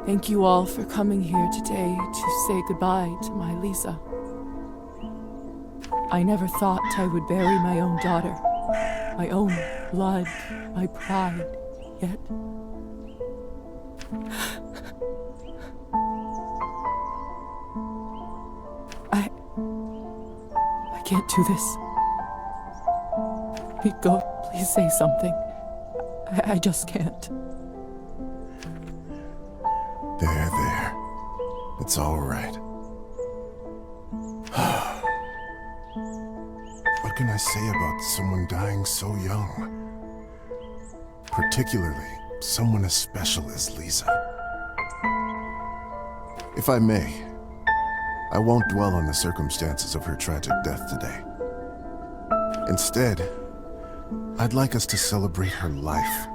Thank you all for coming here today to say goodbye to my Lisa. I never thought I would bury my own daughter, my own blood, my pride, yet I can't do this. Go, please say something. I just can't. There. It's all right. What can I say about someone dying so young? Particularly, someone as special as Lisa. If I may, I won't dwell on the circumstances of her tragic death today. Instead, I'd like us to celebrate her life.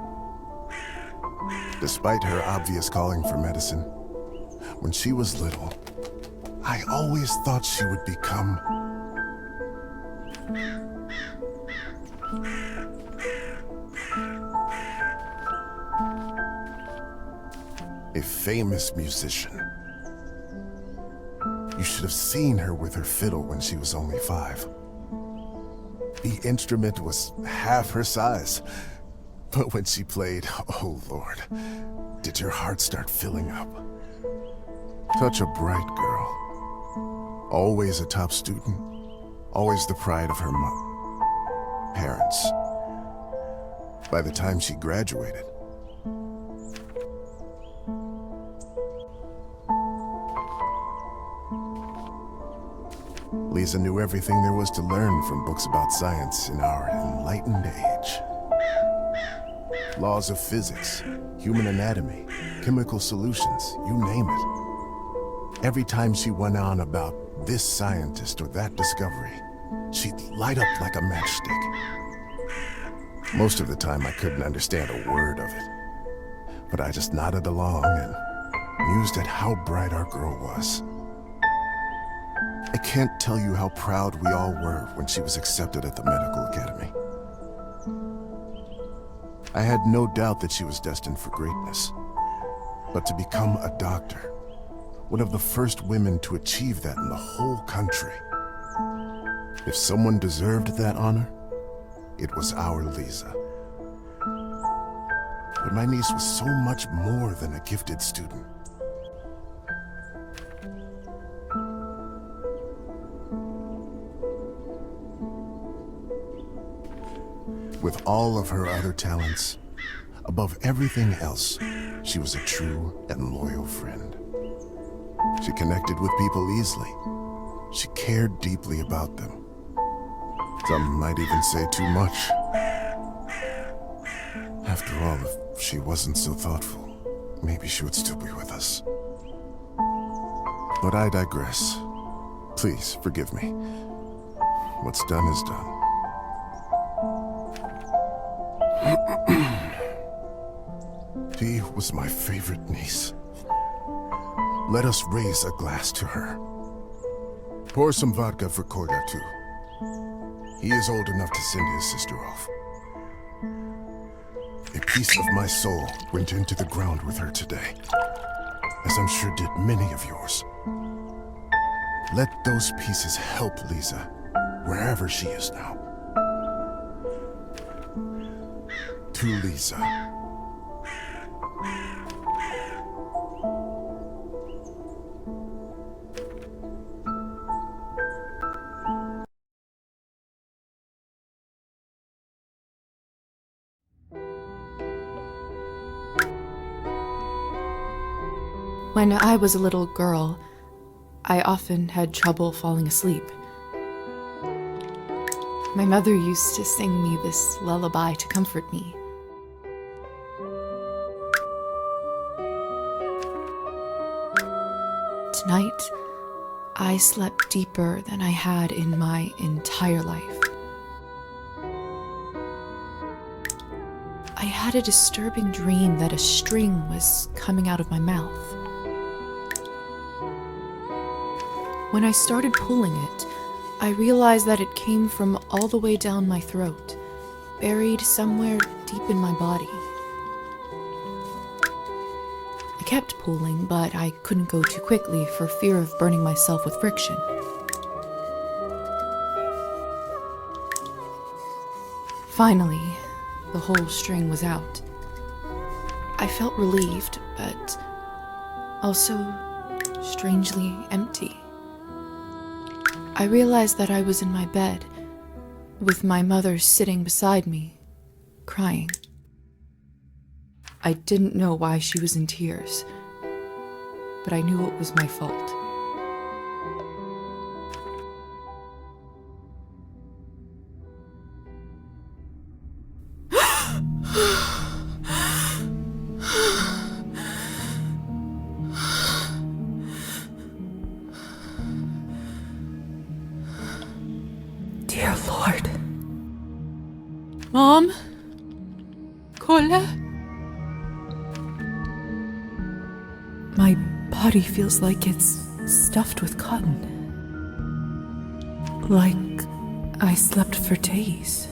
Despite her obvious calling for medicine, when she was little, I always thought she would become a famous musician. You should have seen her with her fiddle when she was only 5. The instrument was half her size. But when she played, oh Lord, did your heart start filling up? Such a bright girl. Always a top student. Always the pride of her parents. By the time she graduated, Lisa knew everything there was to learn from books about science in our enlightened age. Laws of physics, human anatomy, chemical solutions, you name it. Every time she went on about this scientist or that discovery, she'd light up like a matchstick. Most of the time I couldn't understand a word of it, but I just nodded along and mused at how bright our girl was. I can't tell you how proud we all were when she was accepted at the medical academy. I had no doubt that she was destined for greatness, but to become a doctor, one of the first women to achieve that in the whole country. If someone deserved that honor, it was our Lisa. But my niece was so much more than a gifted student. With all of her other talents, above everything else, she was a true and loyal friend. She connected with people easily. She cared deeply about them. Some might even say too much. After all, if she wasn't so thoughtful, maybe she would still be with us. But I digress. Please forgive me. What's done is done. She was my favorite niece. Let us raise a glass to her. Pour some vodka for Kolya, too. He is old enough to send his sister off. A piece of my soul went into the ground with her today, as I'm sure did many of yours. Let those pieces help Lisa, wherever she is now. To Lisa. When I was a little girl, I often had trouble falling asleep. My mother used to sing me this lullaby to comfort me. Tonight, I slept deeper than I had in my entire life. I had a disturbing dream that a string was coming out of my mouth. When I started pulling it, I realized that it came from all the way down my throat, buried somewhere deep in my body. I kept pulling, but I couldn't go too quickly for fear of burning myself with friction. Finally, the whole string was out. I felt relieved, but also strangely empty. I realized that I was in my bed, with my mother sitting beside me, crying. I didn't know why she was in tears, but I knew it was my fault. Dear Lord. Mom? Kolla? My body feels like it's stuffed with cotton. Like I slept for days.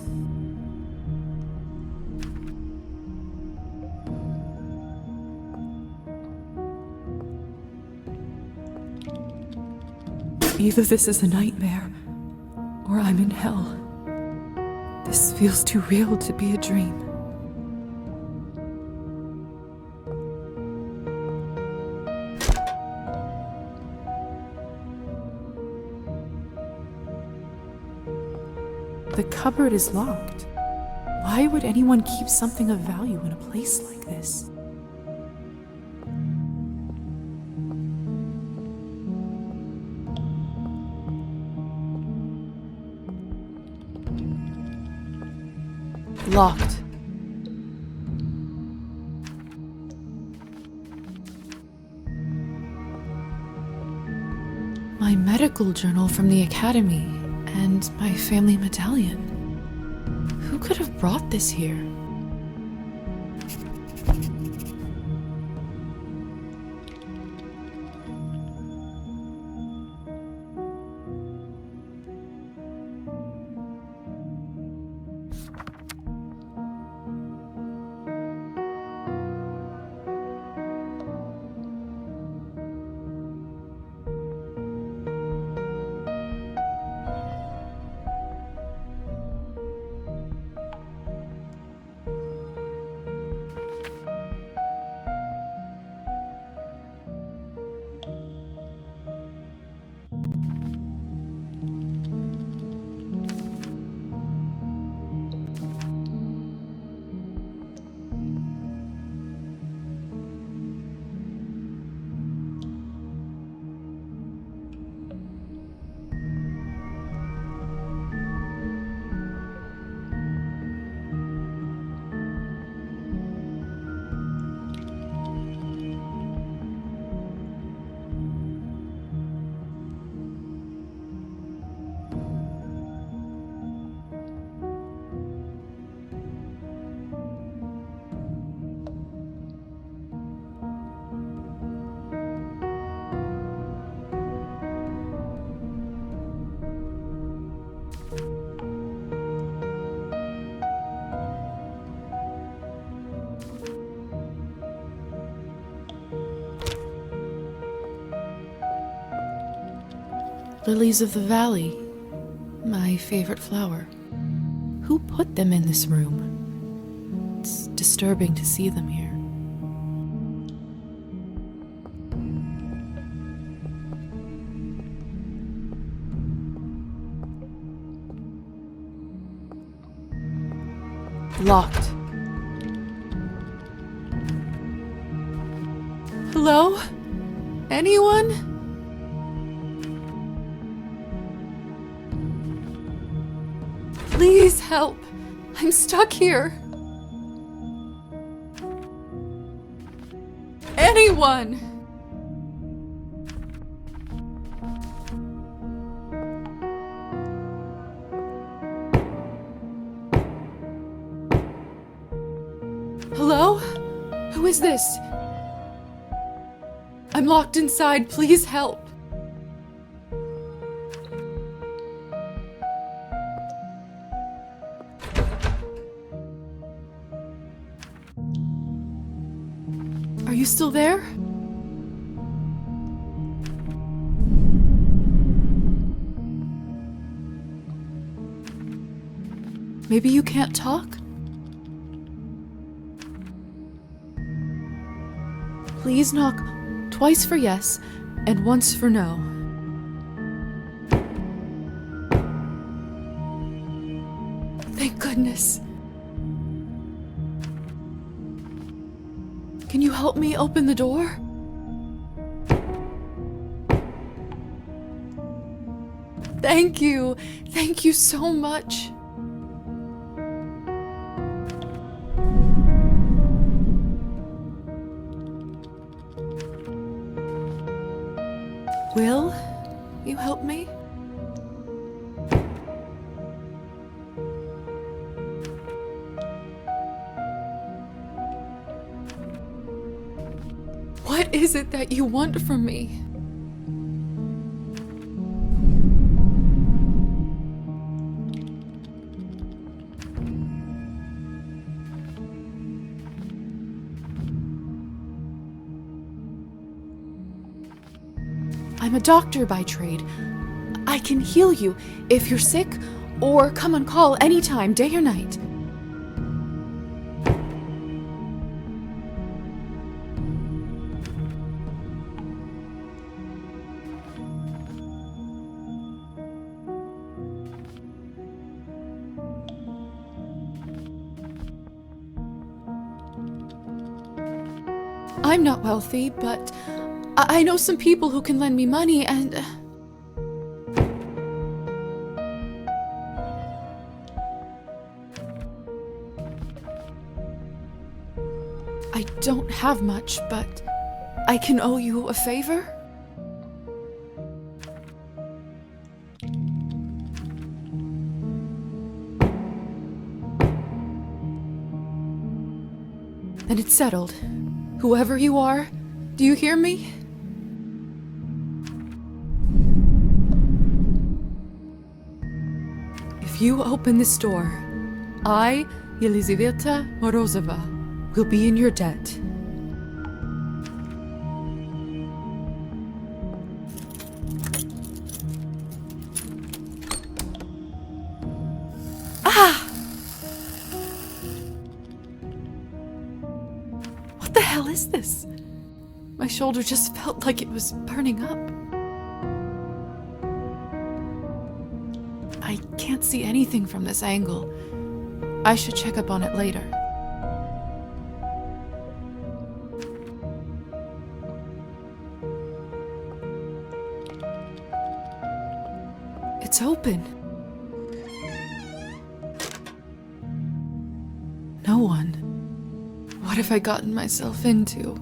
Either this is a nightmare, or I'm in hell. This feels too real to be a dream. The cupboard is locked. Why would anyone keep something of value in a place like this? Locked. My medical journal from the academy and my family medallion. Who could have brought this here? Lilies of the valley, my favorite flower. Who put them in this room? It's disturbing to see them here. Locked. Hello? Anyone? Please help. I'm stuck here. Anyone! Hello? Who is this? I'm locked inside. Please help. Are you still there? Maybe you can't talk? Please knock twice for yes and once for no. Thank goodness. Can you help me open the door? Thank you. Thank you so much. Will you help me? What is it that you want from me? I'm a doctor by trade. I can heal you if you're sick, or come on call anytime, day or night. I'm not wealthy, but I know some people who can lend me money, and I don't have much, but I can owe you a favor? Then it's settled. Whoever you are, do you hear me? If you open this door, I, Yelizaveta Morozova, will be in your debt. What the hell is this? My shoulder just felt like it was burning up. I can't see anything from this angle. I should check up on it later. It's open. No one. What have I gotten myself into?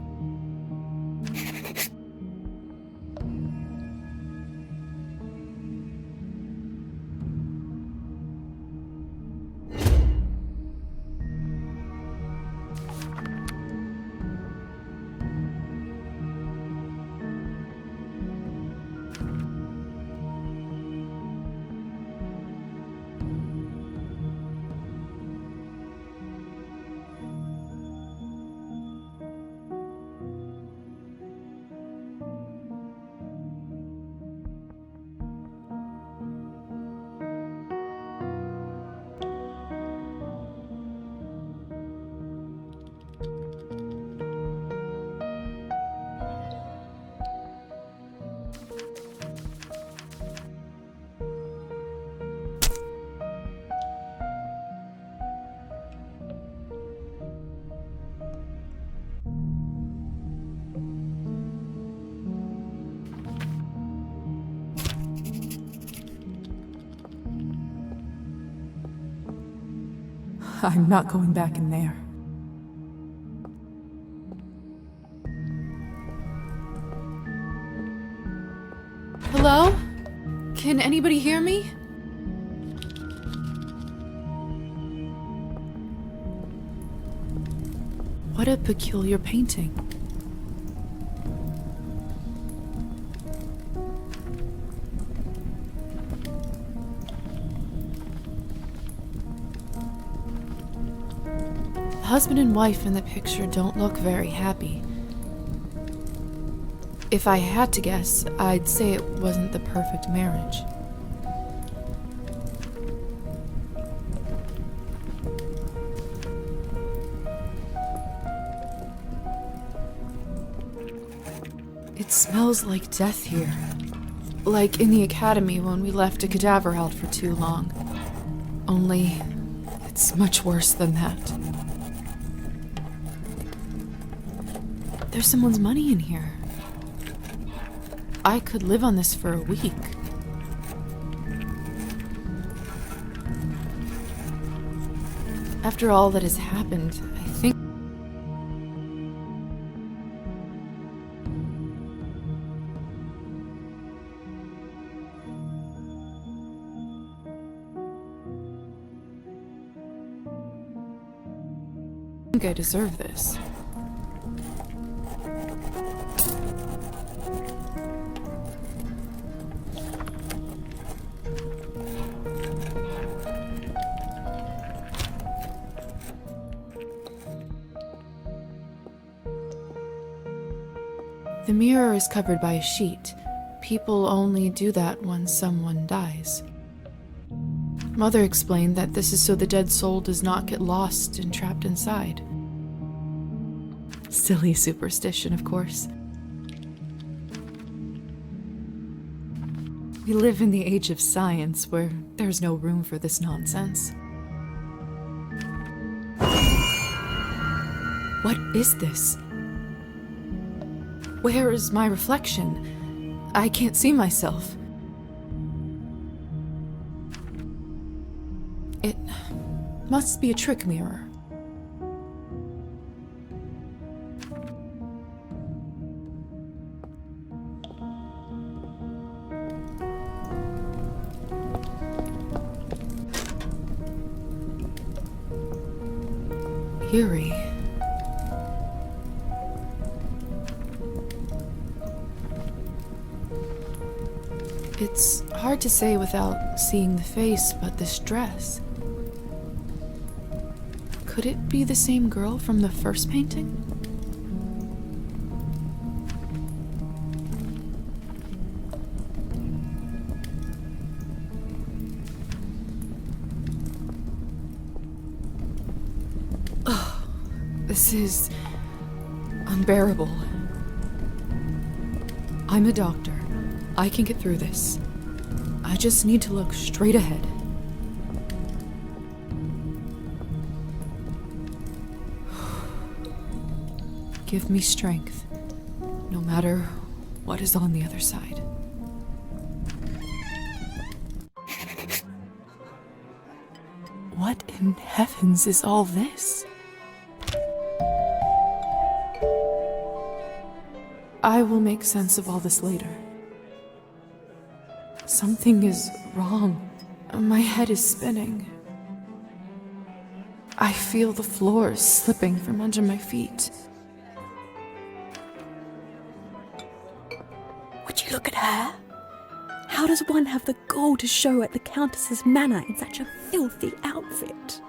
I'm not going back in there. Hello? Can anybody hear me? What a peculiar painting. The husband and wife in the picture don't look very happy. If I had to guess, I'd say it wasn't the perfect marriage. It smells like death here. Like in the academy when we left a cadaver out for too long. Only, it's much worse than that. There's someone's money in here. I could live on this for a week. After all that has happened, I think I deserve this. The mirror is covered by a sheet. People only do that when someone dies. Mother explained that this is so the dead soul does not get lost and trapped inside. Silly superstition, of course. We live in the age of science where there's no room for this nonsense. What is this? Where is my reflection? I can't see myself. It must be a trick mirror. Eerie. It's hard to say without seeing the face, but this dress. Could it be the same girl from the first painting? Oh, this is unbearable. I'm a doctor. I can get through this. I just need to look straight ahead. Give me strength, no matter what is on the other side. What in heavens is all this? I will make sense of all this later. Something is wrong. My head is spinning. I feel the floor slipping from under my feet. Would you look at her? How does one have the gall to show at the Countess's manor in such a filthy outfit?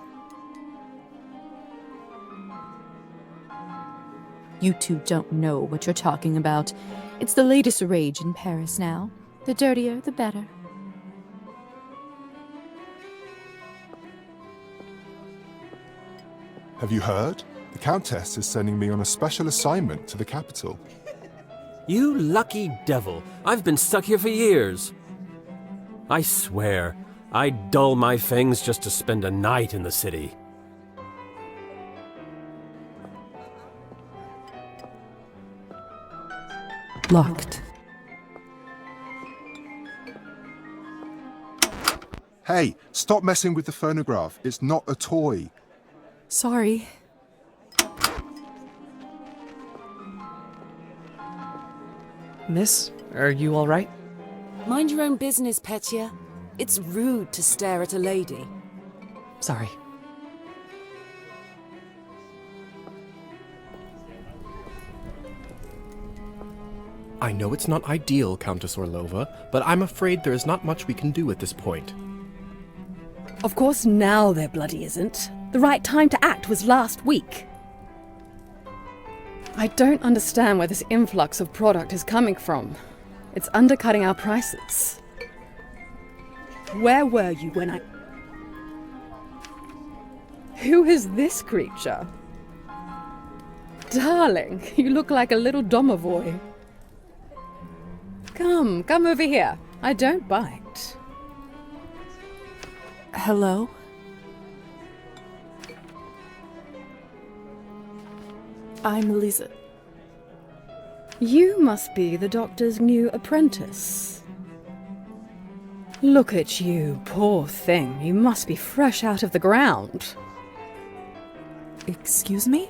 You two don't know what you're talking about. It's the latest rage in Paris now. The dirtier, the better. Have you heard? The Countess is sending me on a special assignment to the capital. You lucky devil. I've been stuck here for years. I swear, I'd dull my fangs just to spend a night in the city. Locked. Hey, stop messing with the phonograph. It's not a toy. Sorry. Miss, are you all right? Mind your own business, Petya. It's rude to stare at a lady. Sorry. I know it's not ideal, Countess Orlova, but I'm afraid there is not much we can do at this point. Of course now there bloody isn't. The right time to act was last week. I don't understand where this influx of product is coming from. It's undercutting our prices. Where were you when I... Who is this creature? Darling, you look like a little domovoy. Come over here. I don't bite. Hello? I'm Lisa. You must be the doctor's new apprentice. Look at you, poor thing. You must be fresh out of the ground. Excuse me?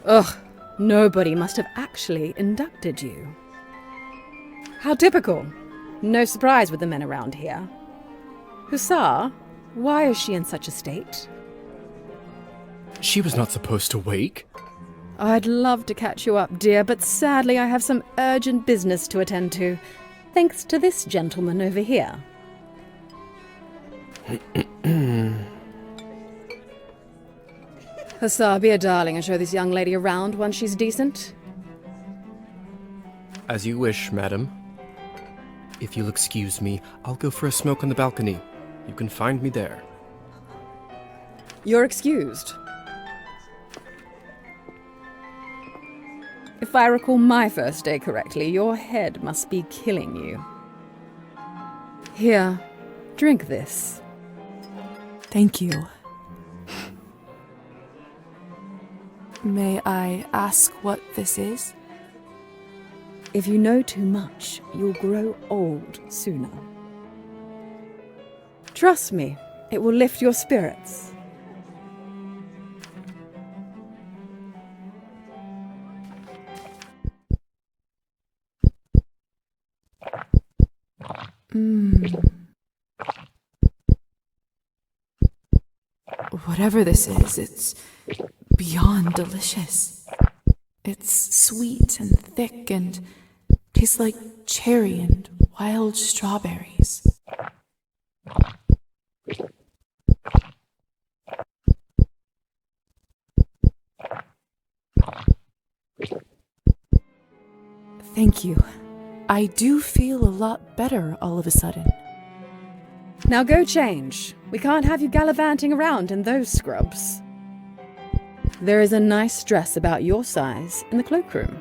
Ugh, nobody must have actually inducted you. How typical. No surprise with the men around here. Hussar, why is she in such a state? She was not supposed to wake. I'd love to catch you up, dear, but sadly I have some urgent business to attend to, thanks to this gentleman over here. Hussar, be a darling and show this young lady around once she's decent. As you wish, madam. If you'll excuse me, I'll go for a smoke on the balcony. You can find me there. You're excused. If I recall my first day correctly, your head must be killing you. Here, drink this. Thank you. May I ask what this is? If you know too much, you'll grow old sooner. Trust me, it will lift your spirits. Whatever this is, it's beyond delicious. It's sweet and thick and tastes like cherry and wild strawberries. Thank you. I do feel a lot better all of a sudden. Now go change. We can't have you gallivanting around in those scrubs. There is a nice dress about your size in the cloakroom.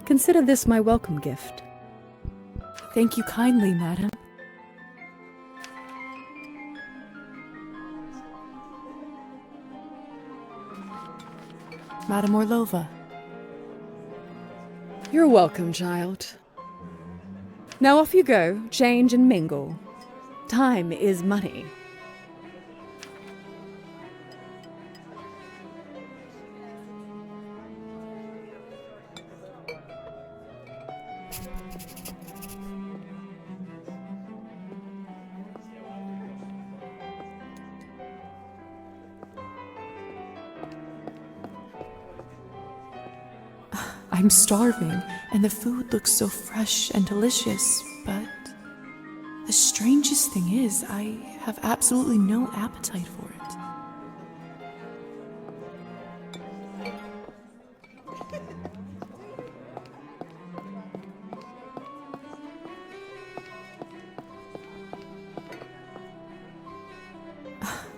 Consider this my welcome gift. Thank you kindly, madam. Madam Orlova. You're welcome, child. Now off you go, change and mingle. Time is money. I'm starving, and the food looks so fresh and delicious, but the strangest thing is, I have absolutely no appetite for it.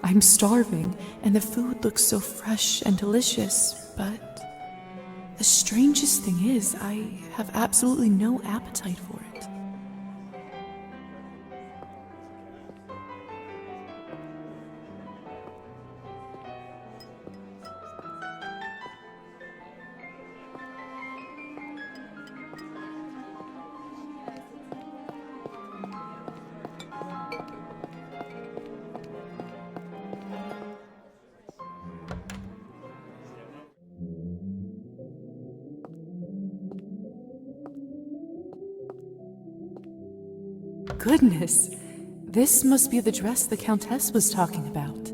I'm starving, and the food looks so fresh and delicious, but the strangest thing is, I have absolutely no appetite for it. Goodness, this must be the dress the Countess was talking about.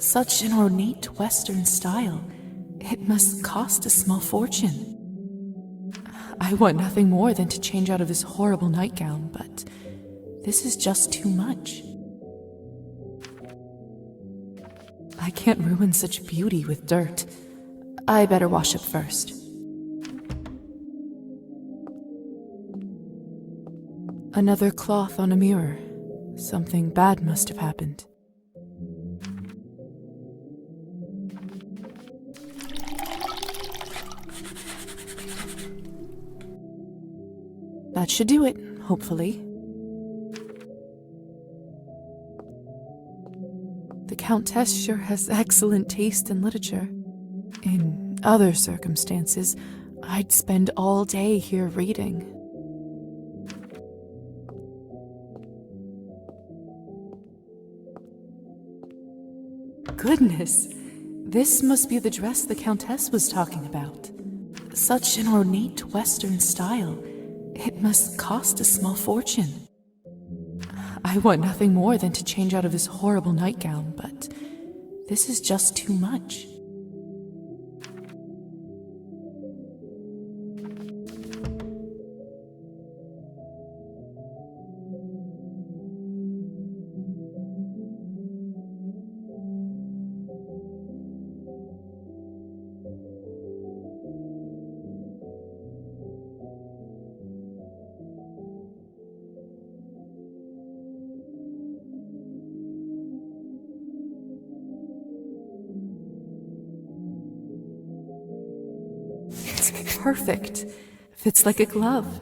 Such an ornate Western style. It must cost a small fortune. I want nothing more than to change out of this horrible nightgown, but this is just too much. I can't ruin such beauty with dirt. I better wash up first. Another cloth on a mirror. Something bad must have happened. That should do it, hopefully. The Countess sure has excellent taste in literature. In other circumstances, I'd spend all day here reading. Goodness, this must be the dress the Countess was talking about. Such an ornate Western style. It must cost a small fortune. I want nothing more than to change out of this horrible nightgown, but this is just too much. It's perfect. Fits like a glove.